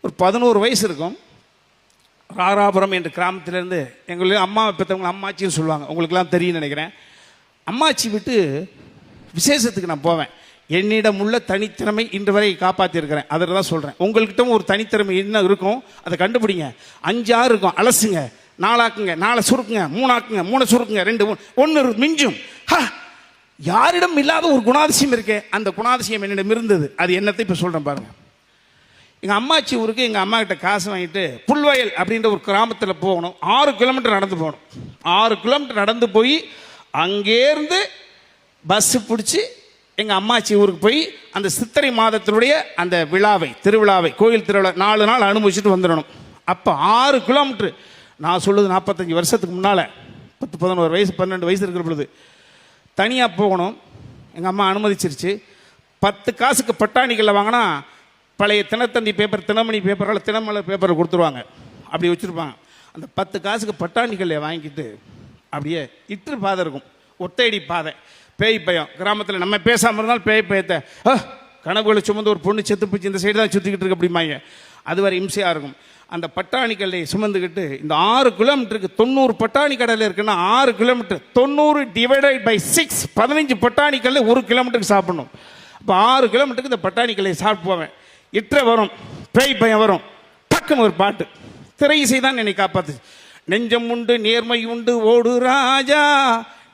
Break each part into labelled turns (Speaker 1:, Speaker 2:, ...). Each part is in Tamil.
Speaker 1: ஒரு 11 வயசு இருக்கும். ராராபுரம் என்ற கிராமத்திலேருந்து எங்களுக்கு அம்மாவை பெற்றவங்க அம்மாச்சின்னு சொல்லுவாங்க, உங்களுக்கெல்லாம் தெரியும்னு நினைக்கிறேன். அம்மாச்சி விட்டு விசேஷத்துக்கு நான் போவேன். என்னிடம் உள்ள தனித்திறமை இன்று வரை காப்பாற்றிருக்கிறேன். அதில் தான் சொல்கிறேன். உங்கள்கிட்ட ஒரு தனித்திறமை என்ன இருக்கும் அதை கண்டுபிடிங்க. 5 6 இருக்கும், அலசுங்க, 4 ஆக்குங்க, 4 சுருக்குங்க, 3 ஆக்குங்க, 3 சுருக்குங்க, 2 1 மிஞ்சும். யாரிடம் இல்லாத ஒரு குணாதிசயம் இருக்கே, அந்த குணாதிசயம் என்னிடம் இருந்தது. அது என்னத்தை இப்போ சொல்கிறேன் பாருங்கள். எங்கள் அம்மாச்சி ஊருக்கு எங்கள் அம்மா கிட்ட காசு வாங்கிட்டு புல்வயல் அப்படின்ற ஒரு கிராமத்தில் போகணும். 6 கிலோமீட்டர் நடந்து போகணும். 6 கிலோமீட்டர் நடந்து போய் அங்கேருந்து பஸ்ஸு பிடிச்சி எங்கள் அம்மாச்சி ஊருக்கு போய் அந்த சித்திரை மாதத்தினுடைய அந்த விழாவை, திருவிழாவை, கோயில் திருவிழா 4 நாள் அனுபவிச்சுட்டு வந்துடணும். அப்போ 6 கிலோமீட்ரு, நான் சொல்லுது 45 வருஷத்துக்கு முன்னால், 10 11 வயசு 12 வயசு இருக்கிற பொழுது தனியாக போகணும். எங்கள் அம்மா அனுமதிச்சிருச்சு. 10 காசுக்கு பட்டாணிகளில் வாங்கினா பழைய தினத்தந்தி பேப்பர், தினமணி பேப்பரால் தினமலர் பேப்பரை கொடுத்துருவாங்க, அப்படி வச்சுருப்பாங்க. அந்த 10 காசுக்கு பட்டாணிகளை வாங்கிக்கிட்டு அப்படியே இற்று பாதை இருக்கும், ஒத்தையடி பாதை, பேய் பயம். கிராமத்தில் நம்ம பேசாமல் இருந்தாலும் பேய் பயத்தை கனவுகளை சுமந்து ஒரு பொண்ணு செத்து போச்சு, இந்த சைடு தான் சுற்றிக்கிட்டு இருக்கு அப்படிம்பாங்க. அது வரை இம்சையாக இருக்கும். அந்த பட்டாணிக்கல்லை சுமந்துக்கிட்டு இந்த 6 கிலோமீட்டருக்கு 90 பட்டாணி கடலில் இருக்குன்னா 6 கிலோமீட்டர் 90 டிவைடட் பை 6, 15 பட்டாணிக்கல்லை 1 கிலோமீட்டருக்கு சாப்பிடணும். இப்போ 6 கிலோமீட்டருக்கு இந்த பட்டாணிக்கல்லை சாப்பிட்டு போவேன். இற்ற வரும், பேய் பயம் வரும், டக்குன்னு ஒரு பாட்டு. திரை இசை தான் என்னை காப்பாத்து. நெஞ்சம் உண்டு நேர்மை உண்டு ஓடு ராஜா,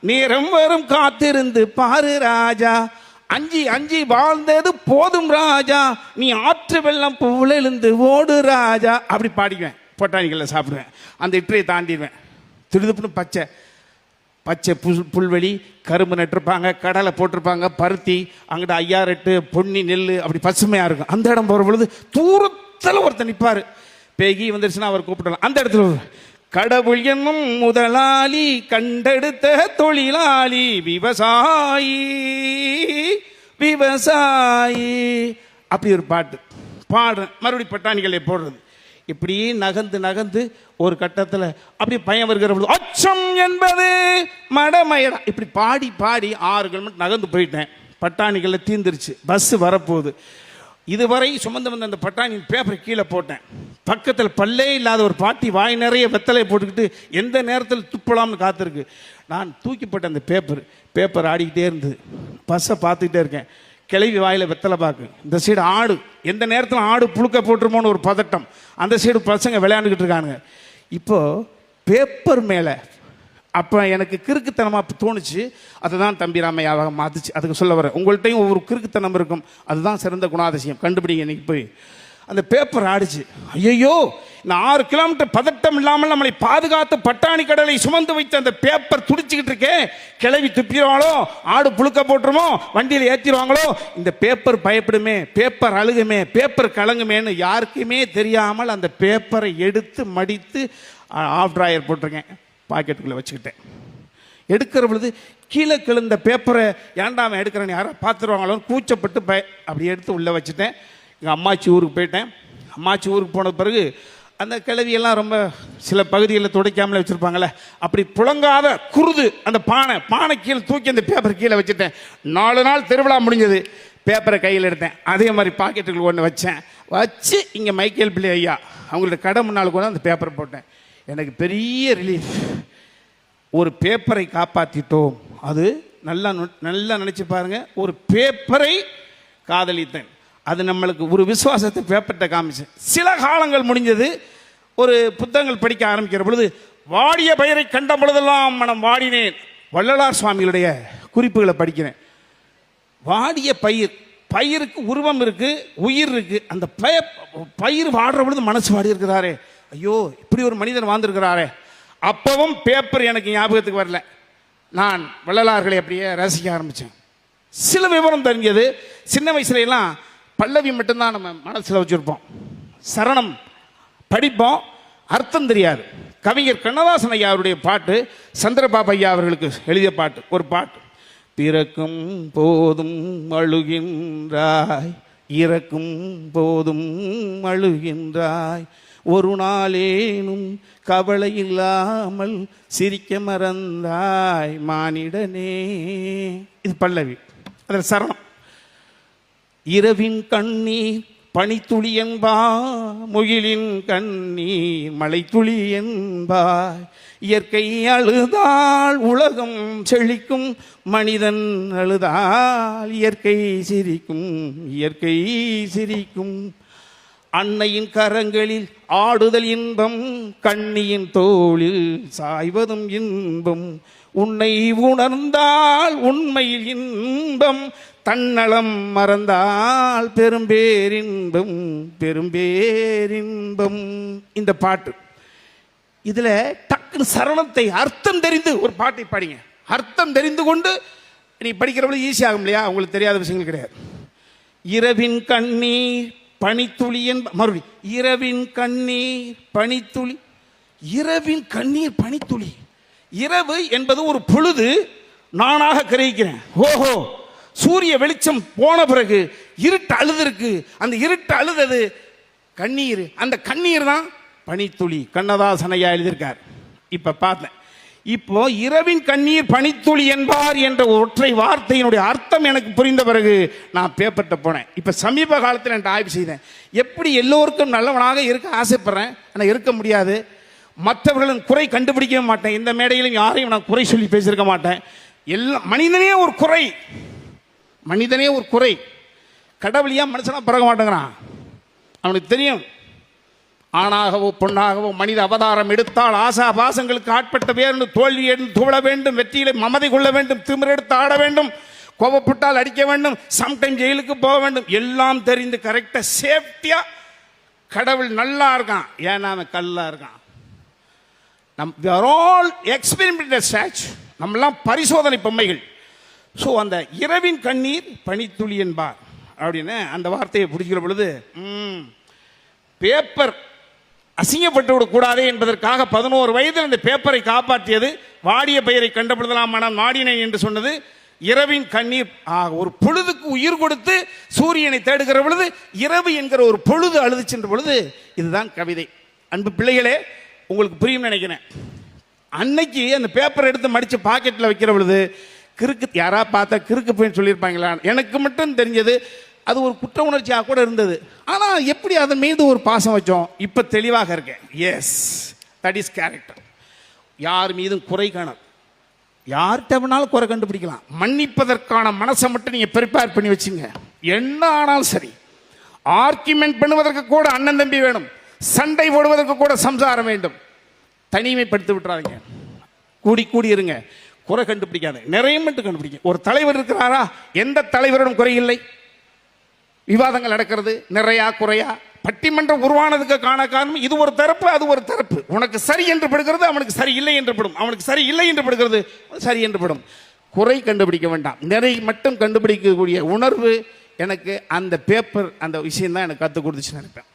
Speaker 1: நேரம் வரும் காத்திருந்து பாரு ராஜா, அஞ்சி அஞ்சி வாழ்ந்தது போதும் ராஜா, நீ ஆற்று வெள்ளம் பூவிலிருந்து ஓடு ராஜா. அப்படி பாடிக்குவேன். பொட்டானிக்கல்ல சாப்பிடுவேன். அந்த இற்றையை தாண்டிடுவேன். திடுதுப்புன்னு பச்சை பச்சை புல்வெளி, கரும்பு நட்டிருப்பாங்க, கடலை போட்டிருப்பாங்க, பருத்தி, அங்கிட்ட 5 8 பொன்னி நெல், அப்படி பசுமையாக இருக்கும். அந்த இடம் போகிற பொழுது தூரத்தில் ஒருத்தர் நிற்பார். பேகி வந்துருச்சுன்னா அவர் கூப்பிடலாம். அந்த இடத்துல கடவுள் என்னும் முதலாளி, கண்டெடுத்த தொழிலாளி, விவசாயி விவசாயி, அப்படி ஒரு பாட்டு பாடுறேன். மறுபடியும் பட்டாணிகளை போடுறது. இப்படி நகர்ந்து நகர்ந்து ஒரு கட்டத்தில் அப்படி பயம் வருகிற பொழுது அச்சம் என்பது மடமயடா, இப்படி பாடி பாடி 6 கிலோமீட்டர் நகர்ந்து போயிட்டேன். பட்டாணிகளில் தீர்ந்துருச்சு. பஸ்ஸு வரப்போகுது. இதுவரை சுமந்து வந்த அந்த பட்டாணி பேப்பரை கீழே போட்டேன். பக்கத்தில் பல்லே இல்லாத ஒரு பாட்டி வாய் நிறைய வெத்தலை போட்டுக்கிட்டு எந்த நேரத்தில் துப்பலாம்னு காத்திருக்கு. நான் தூக்கிப்பட்ட அந்த பேப்பர் ஆடிக்கிட்டே இருந்தது. பஸ்ஸை பார்த்துக்கிட்டே இருக்கேன். கிளவி வாயில் வெத்தலை பாக்கு, இந்த சைடு ஆடு, எந்த நேரத்தில் ஆடு புழுக்க போட்டுருமோன்னு ஒரு பதட்டம். அந்த சைடு பசங்க விளையாண்டுக்கிட்டு இருக்கானுங்க. இப்போது பேப்பர் மேலே அப்போ எனக்கு கிறுக்குத்தனமாக தோணுச்சு. அதுதான் தம்பி ராமையாவாக மாற்றுச்சு. அதுக்கு சொல்ல வரேன். உங்கள்கிட்டையும் ஒவ்வொரு கிறுக்குத்தனம் இருக்கும். அதுதான் சிறந்த குணாதிசயம். கண்டுபிடிங்க. இன்னைக்கு போய் அந்த பேப்பர் ஆடிச்சு. ஐயோ, இந்த 6 கிலோமீட்டர் பதட்டம் இல்லாமல் நம்மளை பாதுகாத்து பட்டாணி கடலை சுமந்து வைத்த அந்த பேப்பர் துடிச்சுக்கிட்டு இருக்கேன். கிளவி துப்பிடுவாங்களோ, ஆடு புழுக்க போட்டுருமோ, வண்டியில் ஏற்றிடுவாங்களோ, இந்த பேப்பர் பயப்படுமே, பேப்பர் அழுகுமே, பேப்பர் கலங்குமேன்னு யாருக்குமே தெரியாமல் அந்த பேப்பரை எடுத்து மடித்து ஆஃப் ட்ராயர் போட்டிருக்கேன். பாக்கெட்டுக்குள்ளே வச்சுக்கிட்டேன். எடுக்கிற பொழுது கீழே கிழந்த பேப்பரை ஏன்டா அவன் எடுக்கிறேன்னு யாரோ பார்த்துருவாங்களோன்னு கூச்சப்பட்டு அப்படி எடுத்து உள்ளே வச்சுட்டேன். எங்கள் அம்மாச்சி ஊருக்கு போயிட்டேன். அம்மாச்சி ஊருக்கு போன பிறகு அந்த கிழவியெல்லாம் ரொம்ப சில பகுதிகளில் துடைக்காமலே வச்சுருப்பாங்களே, அப்படி புழங்காத குருது அந்த பானை கீழே தூக்கி அந்த பேப்பர் கீழே வச்சுட்டேன். 4 நாள் திருவிழா முடிஞ்சது. பேப்பரை கையில் எடுத்தேன். அதே மாதிரி பாக்கெட்டுக்குள்ள ஒன்று வச்சு இங்கே மைக்கேல் பிள்ளை ஐயா அவங்களோட கடை முன்னால் கூட அந்த பேப்பரை போட்டேன். எனக்கு பெரிய ரிலீஃப். ஒரு பேப்பரை காப்பாற்றிட்டோம். அது நல்லா நினச்சி பாருங்கள். ஒரு பேப்பரை காதலித்தேன். அது நம்மளுக்கு ஒரு விசுவாசத்தை பேப்பர்கிட்ட காமிச்சேன். சில காலங்கள் முடிஞ்சது. ஒரு புத்தகங்கள் படிக்க ஆரம்பிக்கிற பொழுது வாடிய பயிரை கண்ட பொழுதெல்லாம் மனம் வாடினேன். வள்ளலார் சுவாமிகளுடைய குறிப்புகளை படிக்கிறேன். வாடிய பயிருக்கு உருவம் இருக்கு, உயிர் இருக்கு. அந்த பயிர் வாடுற பொழுது மனசு வாடி இருக்கிறாரே, ஐயோ இப்படி ஒரு மனிதன் வாழ்ந்திருக்கிறாரே. அப்பவும் பேப்பர் எனக்கு ஞாபகத்துக்கு வரல. நான் வள்ளலார்களை அப்படியே ரசிக்க ஆரம்பித்தேன். சில விவரம் தெரிஞ்சது. சின்ன வயசுல எல்லாம் பல்லவி மட்டும்தான் நம்ம மனசில் வச்சுருப்போம். சரணம் படிப்போம், அர்த்தம் தெரியாது. கவிஞர் கண்ணதாசன் ஐயா அவருடைய பாட்டு, சந்திரபாபு ஐயா அவர்களுக்கு எழுதிய பாட்டு, ஒரு பாட்டு. பிறக்கும் போதும் அழுகின்றாய், இறக்கும் போதும் அழுகின்றாய், ஒரு நாளேனும் கவலை இல்லாமல் சிரிக்க மறந்தாய் மானிடனே. இது பல்லவி. அதில் சரணம். இரவின் கண்ணீர் பனித்துளி என்பாய், முகிலின் கண்ணீர் மழைத்துளி என்பாய். இயற்கை அழுதால் உலகம் செழிக்கும், மனிதன் அழுதால் இயற்கை சிரிக்கும், இயற்கை சிரிக்கும். அன்னையின் கரங்களில் ஆடுதல் இன்பம், கண்ணியின் தோளில் சாய்வதும் இன்பம். உன்னை உணர்ந்தால் உண்மையில் இன்பம், தன்னலம் மறந்தால் பெரும்பேரின்பம், பெரும்பேரின்பம். இந்த பாட்டு இதுல டக்குனு சரணத்தை அர்த்தம் தெரிந்து ஒரு பாட்டை பாடிங்க. அர்த்தம் தெரிந்து கொண்டு நீ படிக்கிறவங்க ஈஸி ஆகும் இல்லையா? உங்களுக்கு தெரியாத விஷயங்கள் கிடையாது. இரவின் கண்ணீர் பனித்துளி மறுபடி இரவின் கண்ணீர் பனித்துளி. இரவின் கண்ணீர் பனித்துளி. இரவு என்பது ஒரு பொழுது நானாக கிரகிக்கிறேன். ஓஹோ, சூரிய வெளிச்சம் போன பிறகு இருட்டு அழுது இருக்கு, அந்த இருட்டு அழுதது கண்ணீர், அந்த கண்ணீர் தான் பனித்துளி. கண்ணதாசனையா எழுதியிருக்கார். இப்ப பார்த்தேன், இப்போ இரவின் கண்ணீர் பனித்துளி என்பார் என்ற ஒற்றை வார்த்தையினுடைய அர்த்தம் எனக்கு புரிந்த பிறகு நான் பேப்பர்கிட்ட போனேன். இப்ப சமீப காலத்தில் நான் ஆய்வு செய்தேன். எப்படி எல்லோருக்கும் நல்லவனாக இருக்க ஆசைப்படுறேன், ஆனால் இருக்க முடியாது. மற்றவர்களின் குறை கண்டுபிடிக்கவே மாட்டேன். இந்த மேடையிலும் யாரையும் நான் குறை சொல்லி பேசியிருக்க மாட்டேன். எல்லாம் மனிதனே ஒரு குறை, மனிதனே ஒரு குறை. கடவுளியா மனுஷனா பிறக மாட்டேங்கிறான். அவனுக்கு தெரியும், ஆணாகவோ பொண்ணாகவோ மனித அவதாரம் எடுத்தால் ஆசா பாசங்களுக்கு ஆட்பட்ட வேண்டும், தோல்வி தூழ வேண்டும், வெற்றியில மமதை கொள்ள வேண்டும், திமிரெடுத்து ஆட வேண்டும், கோபப்பட்டால் அடிக்க வேண்டும், சம்டைம் ஜெயிலுக்கு போக வேண்டும். எல்லாம் தெரிந்து கரெக்டா சேஃப்டியா கடவுள் நல்லா இருக்கான். ஏன்னா அவன் கல்லா இருக்கான். நம்மெல்லாம் பரிசோதனை பொம்மைகள். ஸோ அந்த இரவின் கண்ணீர் பனித்துளி என்பார் அப்படின்னு அந்த வார்த்தையை பிடிக்கிற பொழுது, பேப்பர் அசிங்கப்பட்டு விடக்கூடாது என்பதற்காக 11 வயதில் அந்த பேப்பரை காப்பாற்றியது. வாடிய பெயரை கண்டபொழுதெல்லாம் மனம் வாடினேன் என்று சொன்னது இரவின் கண்ணீர். ஒரு பொழுதுக்கு உயிர் கொடுத்து சூரியனை தேடுகிற பொழுது இரவு என்கிற ஒரு பொழுது அழுது சென்ற பொழுது இதுதான் கவிதை. அன்பு பிள்ளைகளே, உங்களுக்கு புரியும் நினைக்கிறேன். அன்னைக்கு அந்த பேப்பர் எடுத்து மடிச்சு பாக்கெட்டில் வைக்கிற பொழுது கிறுக்கு, யாரா பார்த்தா கிறுக்கு போய் சொல்லியிருப்பாங்களா? எனக்கு மட்டும் தெரிஞ்சது அது ஒரு குற்ற உணர்ச்சியாக கூட இருந்தது. ஆனால் எப்படி அதன் மீது ஒரு பாசம் வச்சோம், இப்போ தெளிவாக இருக்கேன். Yes, that is character. யார் மீதும் குறை காணல், யார்கிட்ட வேணாலும் குறை கண்டுபிடிக்கலாம். மன்னிப்பதற்கான மனசை மட்டும் நீங்கள் ப்ரிப்பேர் பண்ணி வச்சுங்க. என்ன ஆனாலும் சரி, ஆர்கியூமெண்ட் பண்ணுவதற்கு கூட அண்ணன் தம்பி வேணும், சண்டை போடுவதற்கு கூட சம்சாரம் வேண்டும். தனிமைப்படுத்தி விட்டுறாதீங்க, கூடி கூடி இருங்க. குறை கண்டுபிடிக்காது, நிறைய மட்டும் கண்டுபிடிக்க. ஒரு தலைவர் இருக்கிறாரா, எந்த தலைவரிடம் குறை இல்லை. விவாதங்கள் நடக்கிறது, நிறையா குறையா. பட்டிமன்றம் உருவானதுக்கு காரணம் இது ஒரு தரப்பு, அது ஒரு தரப்பு. உனக்கு சரி என்று படுகிறது, அவனுக்கு சரி இல்லை என்று படும். அவனுக்கு சரி இல்லை என்று படுகிறது, சரி என்று படும். குறை கண்டுபிடிக்க வேண்டாம், நிறை மட்டும் கண்டுபிடிக்கக்கூடிய உணர்வு எனக்கு அந்த பேப்பர், அந்த விஷயம் தான் எனக்கு கற்றுக் கொடுத்துச்சு நினைப்பேன்.